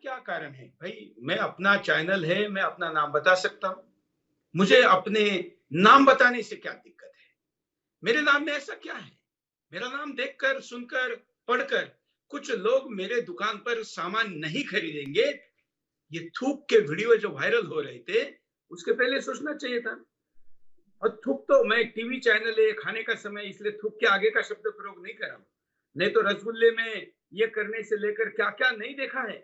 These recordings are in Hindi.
क्या कारण है? भाई मैं अपना चैनल है, मैं अपना नाम बता सकता हूँ। मुझे अपने नाम बताने से क्या दिक्कत है? मेरे नाम में ऐसा क्या है? मेरा नाम देखकर, सुनकर, पढ़कर कुछ लोग मेरे दुकान पर सामान नहीं खरीदेंगे। ये थूक के वीडियो जो वायरल हो रहे थे, उसके पहले सोचना चाहिए था। और थूक तो मैं टीवी चैनल है, खाने का समय इसलिए थूक के आगे का शब्द प्रयोग नहीं कर रहा हूँ। नहीं तो रसगुल्ले में ये करने से लेकर क्या-क्या नहीं देखा है।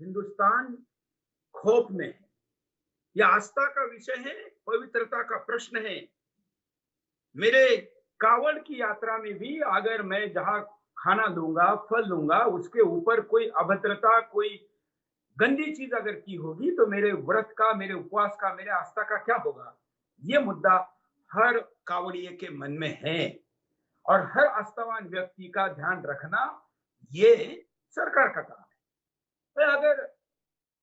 हिंदुस्तान खौफ में है। यह आस्था का विषय है, पवित्रता का प्रश्न है। मेरे कांवड़ की यात्रा में भी अगर मैं जहाँ खाना लूँगा, फल लूँगा, उसके ऊपर कोई अभद्रता, कोई गंदी चीज़ अगर की होगी, तो मेरे व्रत का, मेरे उपवास का, मेरे आस्था का क्या होगा? ये मुद्दा हर कांवड़िये के मन में है और हर आस्थावान व्यक्ति का ध्यान रखना, ये सरकार का काम है। तो अगर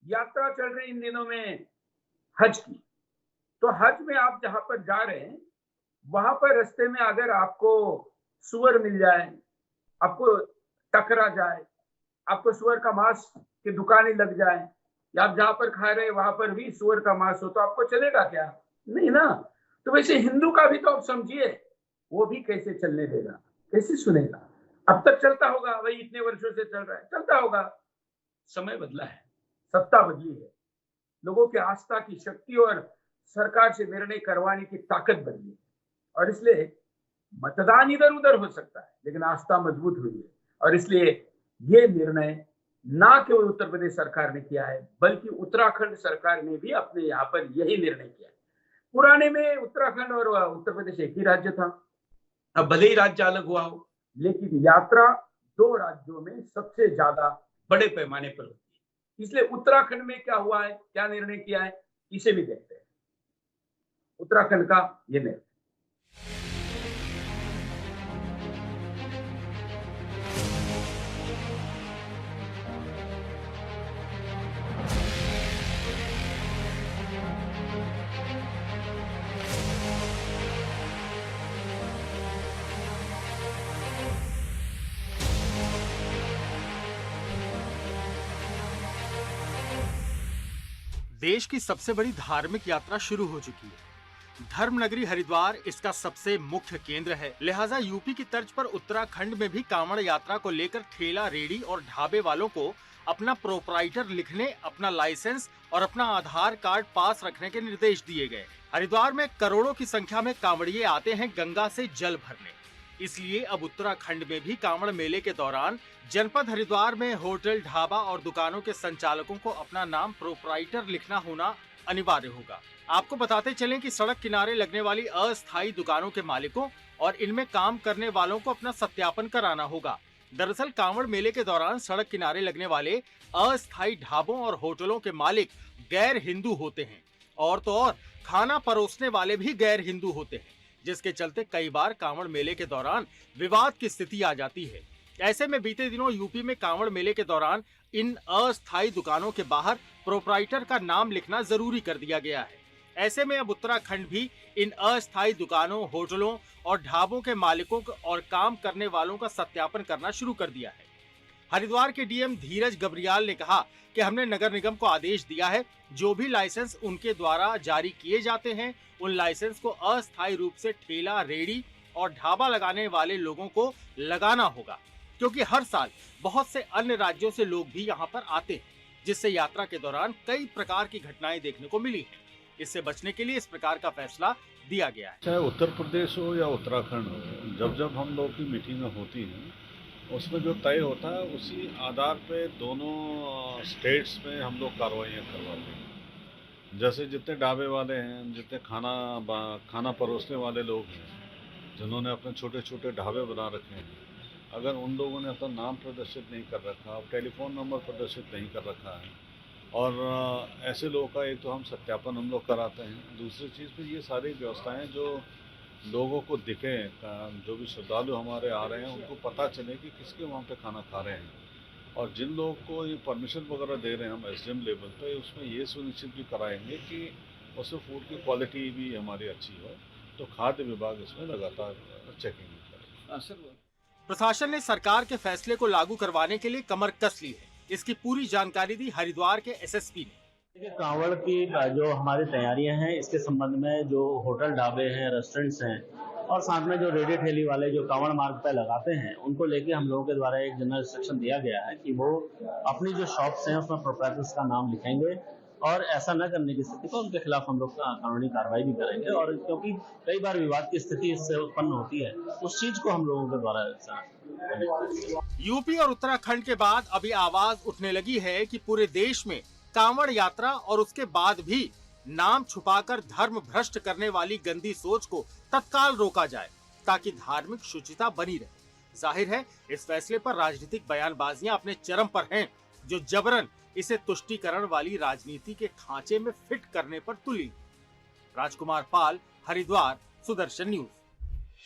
यात्रा चल रही इन दिनों में हज की, तो हज में आप जहाँ पर जा रहे हैं, वहां पर रास्ते में अगर आपको सुअर मिल जाए, आपको टकरा जाए, आपको सुअर का मांस की दुकानें लग जाए, या आप जहां पर खा रहे हैं वहां पर भी सुअर का मांस हो, तो आपको चलेगा क्या? नहीं ना। तो वैसे हिंदू का भी तो आप समझिए, वो भी कैसे चलने देगा, कैसे सुनेगा? अब तक चलता होगा, वही इतने वर्षों से चल रहा है, चलता होगा। समय बदला है, सत्ता बदली है, लोगों की आस्था की शक्ति और सरकार से निर्णय करवाने की ताकत बदली है। और इसलिए मतदान इधर-उधर हो सकता है, लेकिन आस्था मजबूत हुई है। और इसलिए ये निर्णय ना केवल उत्तर प्रदेश सरकार ने किया है, बल्कि उत्तराखंड सरकार ने भी अपने यहाँ पर यही निर्णय किया है। पुराने में उत्तराखंड और उत्तर प्रदेश एक ही राज्य था। अब भले ही राज्य अलग हुआ हो, लेकिन यात्रा 2 राज्यों में सबसे ज़्यादा बड़े पैमाने पर होती है। इसलिए उत्तराखंड में क्या हुआ है, क्या निर्णय किया है, इसे भी देखते हैं। उत्तराखंड का ये निर्णय। देश की सबसे बड़ी धार्मिक यात्रा शुरू हो चुकी है। धर्म नगरी हरिद्वार इसका सबसे मुख्य केंद्र है। लिहाजा यूपी की तर्ज पर उत्तराखंड में भी कांवड़ यात्रा को लेकर ठेला, रेडी और ढाबे वालों को अपना प्रोपराइटर लिखने, अपना लाइसेंस और अपना आधार कार्ड पास रखने के निर्देश दिए गए। हरिद्वार में करोड़ों की संख्या में कांवड़िये आते हैं गंगा से जल भरने। इसलिए अब उत्तराखंड में भी कांवड़ मेले के दौरान जनपद हरिद्वार में होटल, ढाबा और दुकानों के संचालकों को अपना नाम प्रोपराइटर लिखना होना अनिवार्य होगा। आपको बताते चलें कि सड़क किनारे लगने वाली अस्थायी दुकानों के मालिकों और इनमें काम करने वालों को अपना सत्यापन कराना होगा। दरअसल कांवड़ मेले के दौरान सड़क किनारे लगने वाले अस्थायी ढाबों और होटलों के मालिक गैर हिंदू होते हैं, और तो और खाना परोसने वाले भी गैर हिंदू होते हैं, जिसके चलते कई बार कांवड़ मेले के दौरान विवाद की स्थिति आ जाती है। ऐसे में बीते दिनों यूपी में कांवड़ मेले के दौरान इन अस्थायी दुकानों के बाहर प्रोपराइटर का नाम लिखना जरूरी कर दिया गया है। ऐसे में अब उत्तराखंड भी इन अस्थायी दुकानों, होटलों और ढाबों के मालिकों और काम करने वालों का सत्यापन करना शुरू कर दिया है। हरिद्वार के डीएम धीरज गबरियाल ने कहा कि हमने नगर निगम को आदेश दिया है, जो भी लाइसेंस उनके द्वारा जारी किए जाते हैं, उन लाइसेंस को अस्थायी रूप से ठेला, रेडी और ढाबा लगाने वाले लोगों को लगाना होगा, क्योंकि हर साल बहुत से अन्य राज्यों से लोग भी यहाँ पर आते हैं, जिससे यात्रा के दौरान कई प्रकार की घटनाएं देखने को मिली हैं। इससे बचने के लिए इस प्रकार का फैसला दिया गया है। चाहे उत्तर प्रदेश हो या उत्तराखंड हो, जब जब हम लोग की मीटिंग होती हैं, उसमें जो तय होता है उसी आधार पे दोनों स्टेट्स में हम लोग कार्रवाइयाँ करवाते हैं। जैसे जितने ढाबे वाले हैं, जितने खाना परोसने वाले लोग हैं, जिन्होंने अपने छोटे छोटे ढाबे बना रखे हैं, अगर उन लोगों ने अपना नाम प्रदर्शित नहीं कर रखा, टेलीफोन नंबर प्रदर्शित नहीं कर रखा है, और ऐसे लोगों का एक तो हम सत्यापन हम लोग कराते हैं। दूसरी चीज़ पे ये सारी व्यवस्थाएं जो लोगों को दिखे, जो भी श्रद्धालु हमारे आ रहे हैं उनको पता चले कि किसके वहाँ पे खाना खा रहे हैं, और जिन लोगों को ये परमिशन वगैरह दे रहे हैं हम एसडीएम लेवल पे, उसमें ये सुनिश्चित भी कराएंगे कि उसमें फूड की क्वालिटी भी हमारी अच्छी हो। तो खाद्य विभाग इसमें लगातार चेकिंग करेगा। प्रशासन ने सरकार के फैसले को लागू करवाने के लिए कमर कस ली है इसकी पूरी जानकारी दी हरिद्वार के एसएसपी ने। देखिए, कांवड़ की जो हमारी तैयारियां हैं, इसके संबंध में जो होटल, ढाबे हैं, रेस्टोरेंट्स हैं और साथ में जो रेडी ठेली वाले जो कांवड़ मार्ग पर लगाते हैं, उनको लेके हम लोगों के द्वारा एक जनरल इंस्ट्रक्शन दिया गया है कि वो अपनी जो शॉप्स हैं उसमें प्रोप्राइटर्स का नाम लिखेंगे और ऐसा न करने की स्थिति पर उनके खिलाफ हम लोग कानूनी कार्रवाई भी करेंगे। और क्योंकि कई बार विवाद की स्थिति इससे उत्पन्न होती है, उस चीज को हम लोगों के द्वारा। यूपी और उत्तराखंड के बाद अभी आवाज उठने लगी है कि पूरे देश में कांवड़ यात्रा और उसके बाद भी नाम छुपाकर धर्म भ्रष्ट करने वाली गंदी सोच को तत्काल रोका जाए ताकि धार्मिक शुचिता बनी रहे। जाहिर है इस फैसले पर राजनीतिक बयानबाजियां अपने चरम पर हैं, जो जबरन इसे तुष्टीकरण वाली राजनीति के खांचे में फिट करने पर तुली। राजकुमार पाल, हरिद्वार, सुदर्शन न्यूज।